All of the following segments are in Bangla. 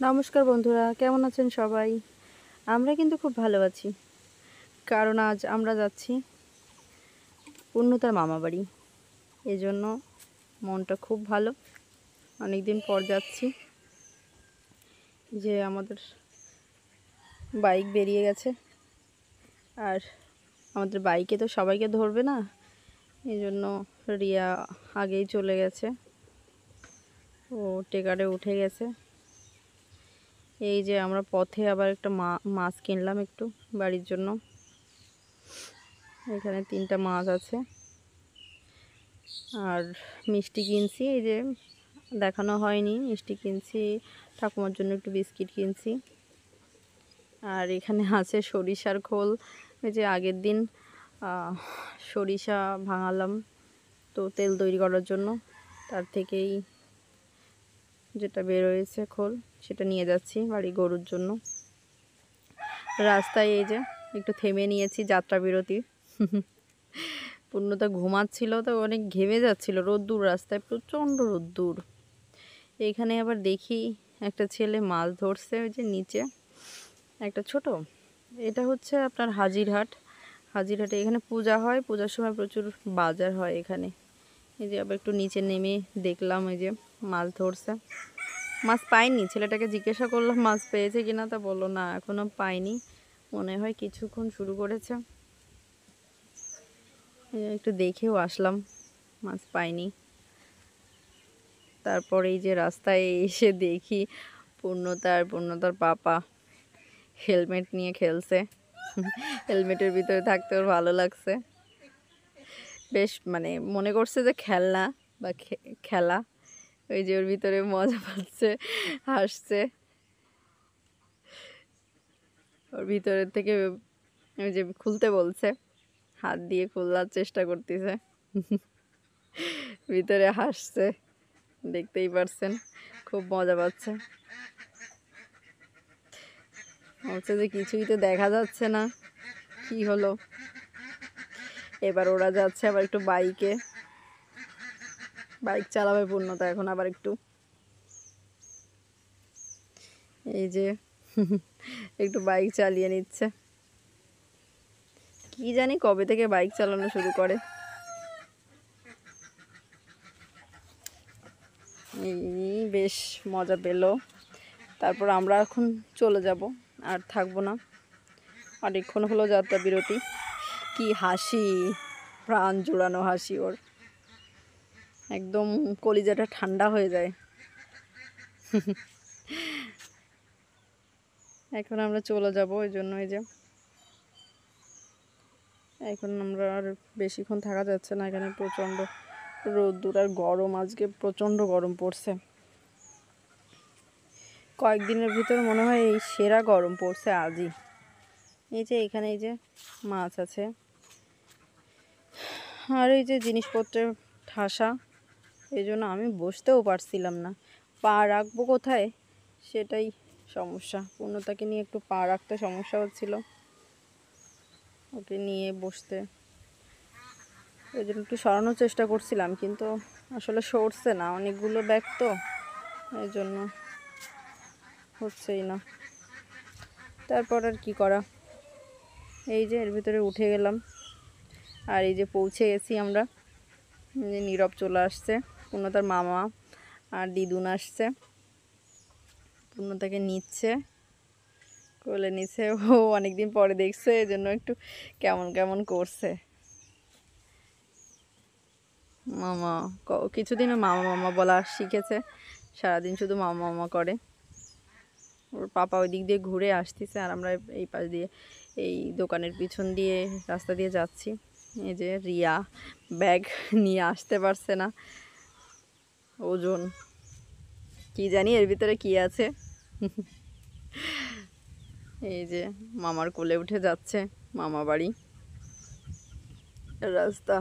নমস্কার বন্ধুরা, কেমন আছেন সবাই? আমরা কিন্তু খুব ভালো আছি, কারণ আজ আমরা যাচ্ছি পূর্ণতার মামাবাড়ি। এজন্য মনটা খুব ভালো। অনেক দিন পর যাচ্ছি। যে আমাদের বাইক বেরিয়ে গেছে, আর আমাদের বাইকে তো সবাইকে ধরবে না, এজন্য রিয়া আগেই চলে গেছে। ও টেকারে উঠে গেছে। এই যে আমরা পথে আবার একটা মাছ কিনলাম একটু বাড়ির জন্য। এখানে 3টা মাছ আছে, আর মিষ্টি কিনছি। এই যে দেখানো হয়নি, মিষ্টি কিনছি, ঠাকুমার জন্য একটু বিস্কিট কিনছি। আর এখানে আছে সরিষার খোল। এই যে আগের দিন সরিষা ভাঙালাম তো তেল তৈরি করার জন্য, তার থেকেই যেটা বের হয়েছে খোল, সেটা নিয়ে যাচ্ছি বাড়ি গরুর জন্য। রাস্তায় এই যে একটু থেমে নিয়েছি, যাত্রা বিরতি। পূর্ণতা ঘুমাচ্ছিল, তো অনেক ঘেমে যাচ্ছিল, রোদ্দুর, রাস্তায় প্রচণ্ড রোদ্দুর। এইখানে আবার দেখি একটা ছেলে মাছ ধরছে, ওই যে নিচে একটা ছোট। এটা হচ্ছে আপনার হাজিরহাটে এখানে পূজা হয়, পূজার সময় প্রচুর বাজার হয় এখানে। এই যে আবার একটু নিচে নেমে দেখলাম ওই যে মাছ ধরছে। মাছ পাইনি, ছেলেটাকে জিজ্ঞাসা করলাম মাছ পেয়েছে কিনা, তা বললো না এখনো পাইনি, মনে হয় কিছুক্ষণ শুরু করেছে। একটু দেখেও আসলাম, মাছ পাইনি। তারপরে এই যে রাস্তায় এসে দেখি পূর্ণতার পাপা হেলমেট নিয়ে খেলছে। হেলমেটের ভিতরে থাকতে ওর ভালো লাগছে, বেশ মানে মনে করছে যে খেলনা বা খেলা। ওই যে ওর ভিতরে মজা পাচ্ছে, হাসছে। ওর ভিতরের থেকে ওই যে খুলতে বলছে, হাত দিয়ে খোলার চেষ্টা করতেছে, ভিতরে হাসছে, দেখতেই পারছেন, খুব মজা পাচ্ছে। বলছে যে কিছুই তো দেখা যাচ্ছে না, কি হলো। এবার ওরা যাচ্ছে আবার একটু বাইক চালাবে পূর্ণতা এখন আবার একটু। এই যে একটু বাইক চালিয়ে নিচ্ছে, কি জানি কবে থেকে বাইক চালানো শুরু করে। এই বেশ মজা পেল। তারপর আমরা এখন চলে যাব, আর থাকবো না। অনেকক্ষণ হলো যাত্রা বিরতি। কি হাসি, প্রাণ জোড়ানো হাসি ওর, একদম কলিজাটা ঠান্ডা হয়ে যায়। এখন আমরা চলে যাব, ওই জন্য এই যে এখন আমরা আর বেশিক্ষণ থাকা যাচ্ছে না এখানে, প্রচণ্ড রোদ্দুর আর গরম, আজকে প্রচণ্ড গরম পড়ছে। কয়েকদিনের ভিতরে মনে হয় এই সেরা গরম পড়ছে আজই। এই যে এখানে এই যে মাছ আছে, আর এই যে জিনিসপত্রের ঠাসা, এই জন্য আমি বসতেও পারছিলাম না। পা রাখবো কোথায় সেটাই সমস্যা। পূর্ণতাকে নিয়ে একটু পা রাখতে সমস্যা হচ্ছিল, ওকে নিয়ে বসতে, এই জন্য একটু সরানোর চেষ্টা করছিলাম, কিন্তু আসলে সরছে না, অনেকগুলো ব্যাগ তো, এই জন্য হচ্ছেই না। তারপর আর কি করা, এই যে এর ভিতরে উঠে গেলাম। আর এই যে পৌঁছে গেছি আমরা, যে নীরব চলে আসছে, পূর্ণতার মামা আর দিদুন আসছে, পূর্ণতাকে নিচ্ছে, কোলে নিচ্ছে। ও অনেকদিন পরে দেখছে, এই জন্য একটু কেমন কেমন করছে। মামা কিছুদিনে মামা মামা বলা শিখেছে, সারাদিন শুধু মামা মামা করে। ওর পাপা ওই দিক দিয়ে ঘুরে আসতেছে, আর আমরা এই পাশ দিয়ে এই দোকানের পিছন দিয়ে রাস্তা দিয়ে যাচ্ছি। এই যে রিয়া ব্যাগ নিয়ে আসতে পারছে না, ওজন, কি জানি এর ভিতরে কি আছে। এই যে মামার কোলে উঠে যাচ্ছে মামা বাড়ি। রাস্তা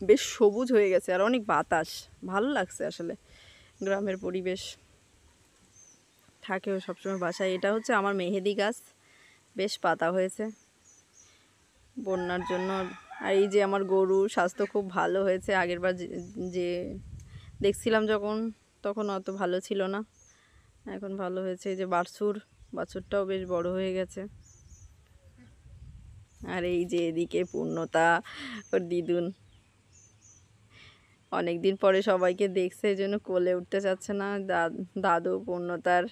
বেশ সবুজ হয়ে গেছে, আর অনেক বাতাস, ভালো লাগছে আসলে। গ্রামের পরিবেশ থাকেও সবসময় বাসায়। এটা হচ্ছে আমার মেহেদি গাছ, বেশ পাতা হয়েছে বন্যার জন্য। আর এই যে আমার গরুর স্বাস্থ্য খুব ভালো হয়েছে, আগেরবার যে দেখছিলাম যখন, তখন অত ভালো ছিল না, এখন ভালো হয়েছে। এই যে বাছুরটাও বেশ বড় হয়ে গেছে। আর এই যে এদিকে পূর্ণতা, ওর দিদুন অনেকদিন পরে সবাইকে দেখছে, এই জন্য কোলে উঠতে চাচ্ছে না। দাদু পূর্ণতার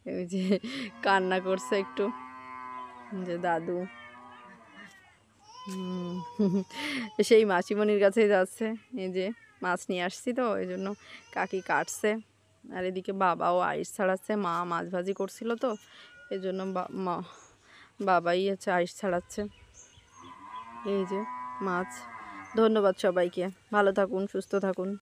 এই যে কান্না করছে একটু, যে দাদু সেই মাসিমণির কাছেই যাচ্ছে। এই যে মাছ নিয়ে আসছি তো, এই জন্য কাকি কাটছে। আর এদিকে বাবাও আইস ছাড়াচ্ছে, মা মাছ ভাজি করছিল তো, এই জন্য বাবাই হচ্ছে আইস ছাড়াচ্ছে। এই যে মাছ। ধন্যবাদ সবাইকে, ভালো থাকুন, সুস্থ থাকুন।